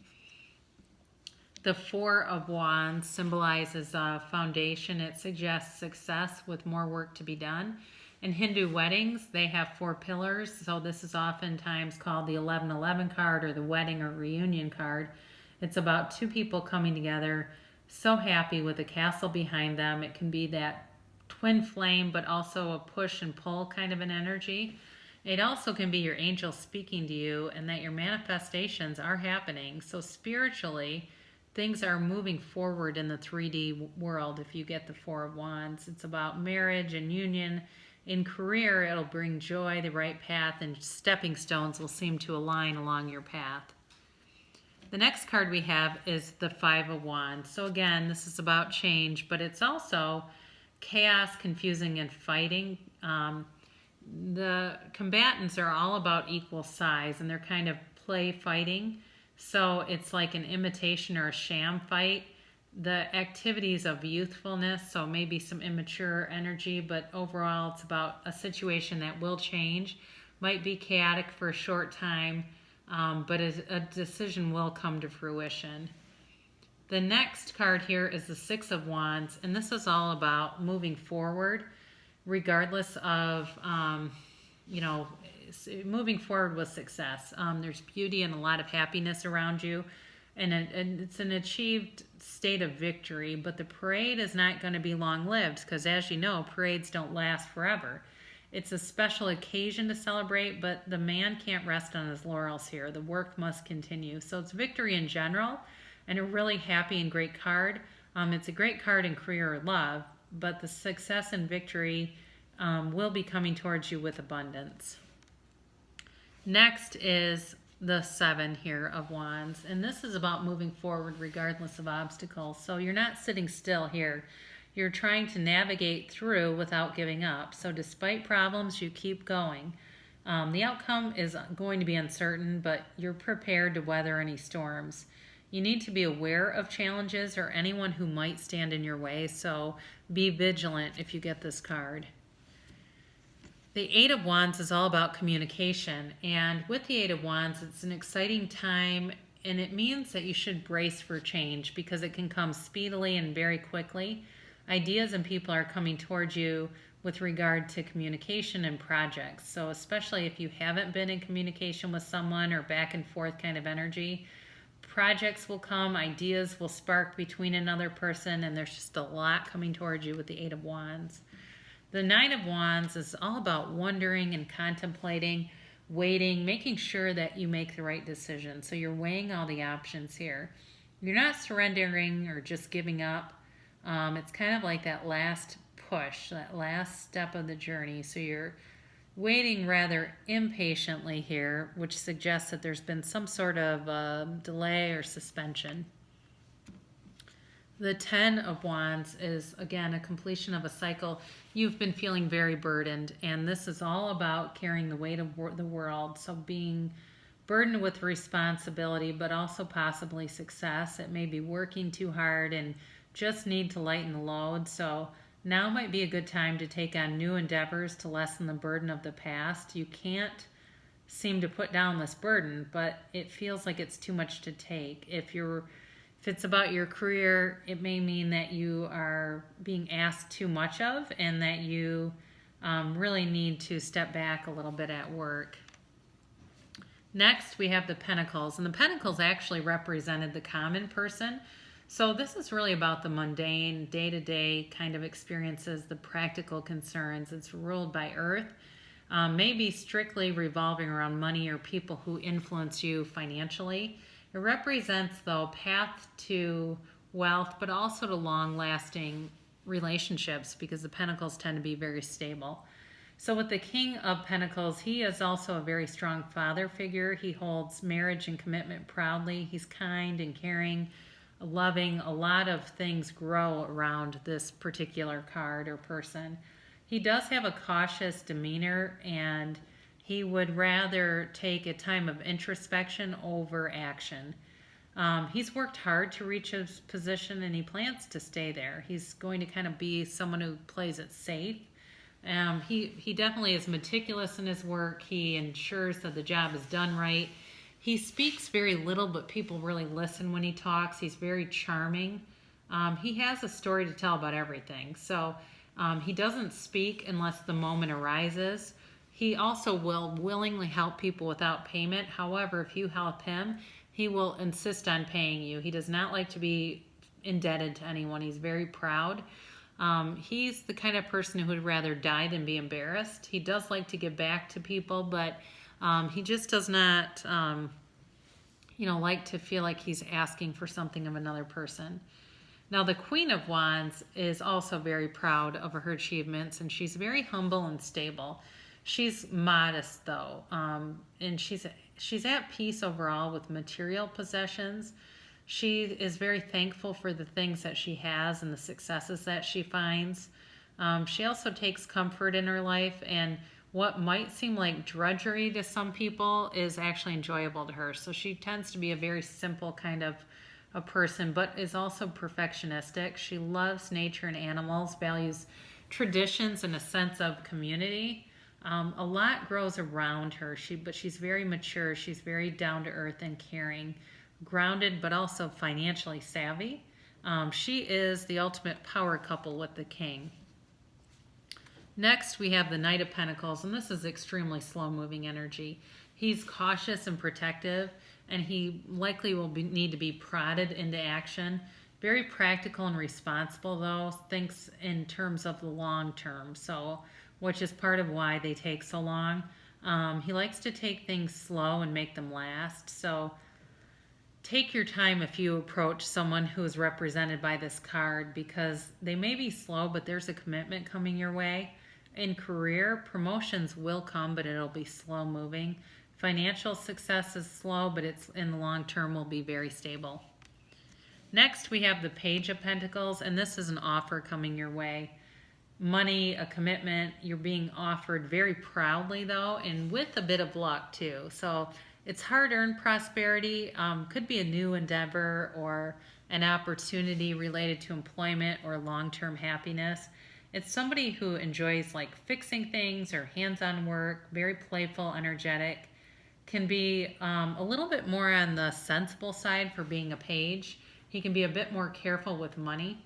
The Four of Wands symbolizes a foundation. It suggests success with more work to be done. In Hindu weddings, they have 4 pillars, so this is oftentimes called the 1111 card or the wedding or reunion card. It's about 2 people coming together, so happy with a castle behind them. It can be that twin flame, but also a push and pull kind of an energy. It also can be your angel speaking to you and that your manifestations are happening. So spiritually, things are moving forward in the 3D world if you get the Four of Wands. It's about marriage and union. In career, it'll bring joy, the right path, and stepping stones will seem to align along your path. The next card we have is the Five of Wands. So again, this is about change, but it's also chaos, confusing, and fighting. The combatants are all about equal size, and they're kind of play fighting. So it's like an imitation or a sham fight. The activities of youthfulness, so maybe some immature energy, but overall it's about a situation that will change. Might be chaotic for a short time, but a decision will come to fruition. The next card here is the Six of Wands, and this is all about moving forward, regardless of, moving forward with success. There's beauty and a lot of happiness around you, and it's an achieved state of victory, but the parade is not going to be long-lived because, as you know, parades don't last forever. It's a special occasion to celebrate, but the man can't rest on his laurels here. The work must continue. So it's victory in general, and a really happy and great card. It's a great card in career or love, but the success and victory will be coming towards you with abundance. Next is the Seven here of Wands, and this is about moving forward regardless of obstacles. So you're not sitting still here. You're trying to navigate through without giving up. So despite problems, you keep going. The outcome is going to be uncertain, but you're prepared to weather any storms. You need to be aware of challenges or anyone who might stand in your way, so be vigilant if you get this card. The Eight of Wands is all about communication, and with the Eight of Wands, it's an exciting time, and it means that you should brace for change because it can come speedily and very quickly. Ideas and people are coming towards you with regard to communication and projects. So especially if you haven't been in communication with someone or back and forth kind of energy, projects will come, ideas will spark between another person, and there's just a lot coming towards you with the Eight of Wands. The Nine of Wands is all about wondering and contemplating, waiting, making sure that you make the right decision. So you're weighing all the options here. You're not surrendering or just giving up. It's kind of like that last push, that last step of the journey. So you're waiting rather impatiently here, which suggests that there's been some sort of delay or suspension. The Ten of Wands is, again, a completion of a cycle. You've been feeling very burdened, and this is all about carrying the weight of the world. So being burdened with responsibility, but also possibly success. It may be working too hard and just need to lighten the load. So now might be a good time to take on new endeavors to lessen the burden of the past. You can't seem to put down this burden, but it feels like it's too much to take. If it's about your career, it may mean that you are being asked too much of and that you really need to step back a little bit at work. Next, we have the Pentacles, and the Pentacles actually represented the common person. So this is really about the mundane, day-to-day kind of experiences, the practical concerns. It's ruled by Earth, maybe strictly revolving around money or people who influence you financially. It represents, though, path to wealth, but also to long-lasting relationships because the Pentacles tend to be very stable. So with the King of Pentacles, he is also a very strong father figure. He holds marriage and commitment proudly. He's kind and caring, loving. A lot of things grow around this particular card or person. He does have a cautious demeanor, and he would rather take a time of introspection over action. He's worked hard to reach his position, and he plans to stay there. He's going to kind of be someone who plays it safe. He definitely is meticulous in his work. He ensures that the job is done right. He speaks very little, but people really listen when he talks. He's very charming. He has a story to tell about everything. So he doesn't speak unless the moment arises. He also will willingly help people without payment. However, if you help him, he will insist on paying you. He does not like to be indebted to anyone. He's very proud. He's the kind of person who would rather die than be embarrassed. He does like to give back to people, but he just does not, like to feel like he's asking for something of another person. Now, the Queen of Wands is also very proud of her achievements, and she's very humble and stable. She's modest, though, and she's she's at peace overall with material possessions. She is very thankful for the things that she has and the successes that she finds. She also takes comfort in her life, and what might seem like drudgery to some people is actually enjoyable to her. So she tends to be a very simple kind of a person, but is also perfectionistic. She loves nature and animals, values traditions and a sense of community. A lot grows around her, but she's very mature. She's very down to earth and caring, grounded, but also financially savvy. She is the ultimate power couple with the king. Next, we have the Knight of Pentacles, and this is extremely slow-moving energy. He's cautious and protective, and he likely will need to be prodded into action. Very practical and responsible, though, thinks in terms of the long term, so which is part of why they take so long. He likes to take things slow and make them last, so take your time if you approach someone who is represented by this card, because they may be slow, but there's a commitment coming your way. In career, promotions will come, but it'll be slow moving. Financial success is slow, but it's in the long term will be very stable. Next, we have the Page of Pentacles, and this is an offer coming your way. Money, a commitment, you're being offered very proudly, though, and with a bit of luck, too. So it's hard-earned prosperity, could be a new endeavor or an opportunity related to employment or long-term happiness. It's somebody who enjoys like fixing things or hands-on work, very playful, energetic, can be a little bit more on the sensible side for being a page. He can be a bit more careful with money.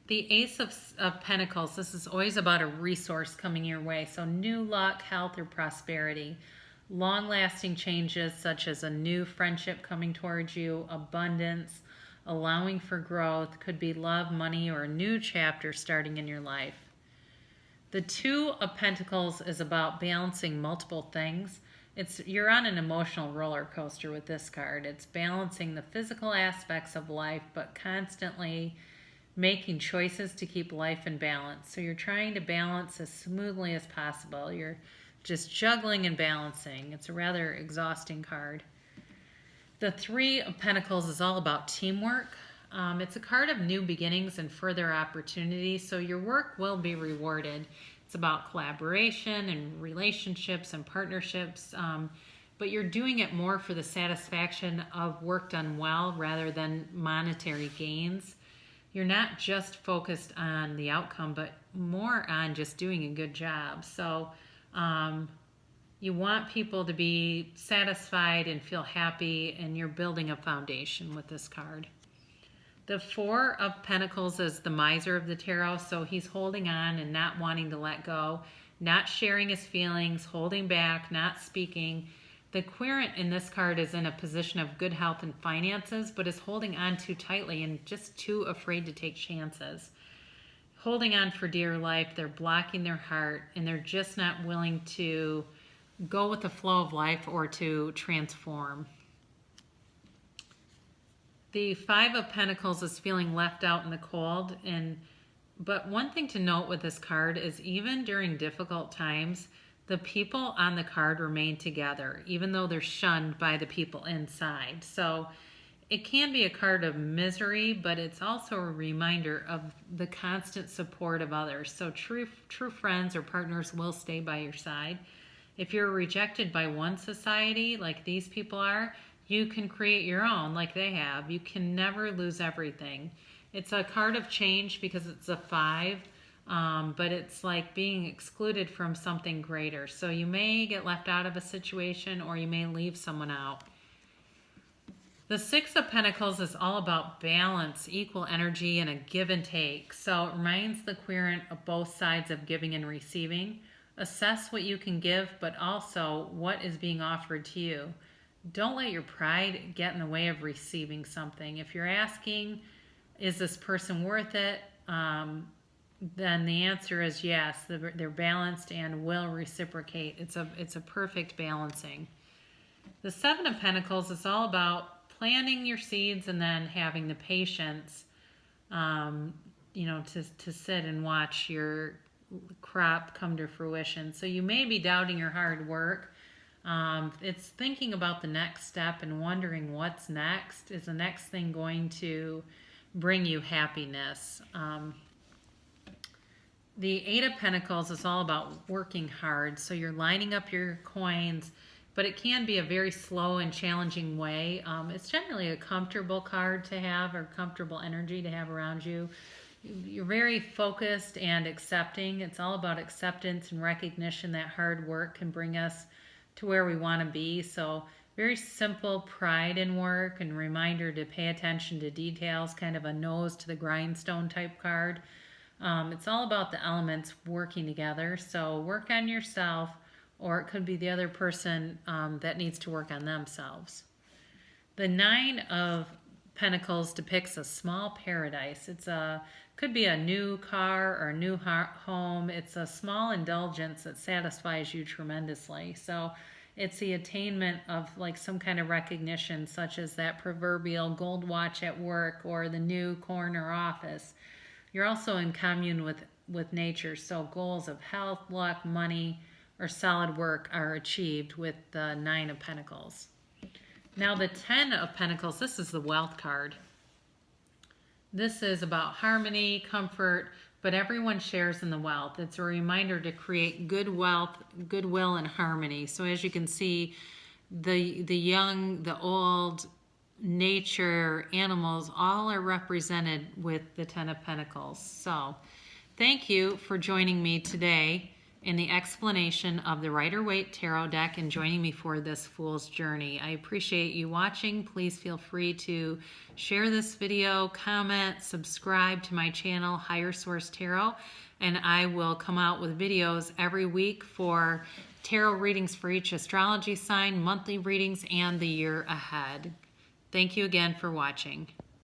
The Ace of Pentacles, this is always about a resource coming your way. So new luck, health, or prosperity. Long-lasting changes such as a new friendship coming towards you, abundance, allowing for growth, could be love, money, or a new chapter starting in your life. The Two of Pentacles is about balancing multiple things. You're on an emotional roller coaster with this card. It's balancing the physical aspects of life, but constantly making choices to keep life in balance. So you're trying to balance as smoothly as possible. You're just juggling and balancing. It's a rather exhausting card. The Three of Pentacles is all about teamwork. It's a card of new beginnings and further opportunities, so your work will be rewarded. It's about collaboration and relationships and partnerships, but you're doing it more for the satisfaction of work done well rather than monetary gains. You're not just focused on the outcome, but more on just doing a good job. So you want people to be satisfied and feel happy, and you're building a foundation with this card. The Four of Pentacles is the miser of the tarot, so he's holding on and not wanting to let go, not sharing his feelings, holding back, not speaking. The Querent in this card is in a position of good health and finances, but is holding on too tightly and just too afraid to take chances. Holding on for dear life, they're blocking their heart, and they're just not willing to go with the flow of life or to transform. The Five of Pentacles is feeling left out in the cold, but one thing to note with this card is even during difficult times, the people on the card remain together, even though they're shunned by the people inside. So it can be a card of misery, but it's also a reminder of the constant support of others. So true friends or partners will stay by your side. If you're rejected by one society, like these people are, you can create your own like they have. You can never lose everything. It's a card of change because it's a 5, but it's like being excluded from something greater. So you may get left out of a situation, or you may leave someone out. The Six of Pentacles is all about balance, equal energy, and a give and take. So it reminds the Querent of both sides of giving and receiving. Assess what you can give, but also what is being offered to you. Don't let your pride get in the way of receiving something. If you're asking, is this person worth it? Then the answer is yes. They're balanced and will reciprocate. It's a perfect balancing. The Seven of Pentacles is all about planting your seeds and then having the patience, to sit and watch your crop come to fruition. So you may be doubting your hard work. It's thinking about the next step and wondering what's next. Is the next thing going to bring you happiness? The Eight of Pentacles is all about working hard. So you're lining up your coins, but it can be a very slow and challenging way. It's generally a comfortable card to have, or comfortable energy to have around you. You're very focused and accepting. It's all about acceptance and recognition that hard work can bring us to where we want to be. So very simple pride in work and reminder to pay attention to details, kind of a nose to the grindstone type card. It's all about the elements working together. So work on yourself, or it could be the other person that needs to work on themselves. The Nine of Pentacles depicts a small paradise. Could be a new car or a new home. It's a small indulgence that satisfies you tremendously. So it's the attainment of like some kind of recognition, such as that proverbial gold watch at work or the new corner office. You're also in commune with nature, so goals of health, luck, money, or solid work are achieved with the Nine of Pentacles. Now the Ten of Pentacles, this is the wealth card. This is about harmony, comfort, but everyone shares in the wealth. It's a reminder to create good wealth, goodwill, and harmony. So as you can see, the young, the old, nature, animals, all are represented with the Ten of Pentacles. So thank you for joining me today in the explanation of the Rider Waite Tarot deck and joining me for this Fool's Journey. I appreciate you watching. Please feel free to share this video, comment, subscribe to my channel, Higher Source Tarot, and I will come out with videos every week for tarot readings for each astrology sign, monthly readings, and the year ahead. Thank you again for watching.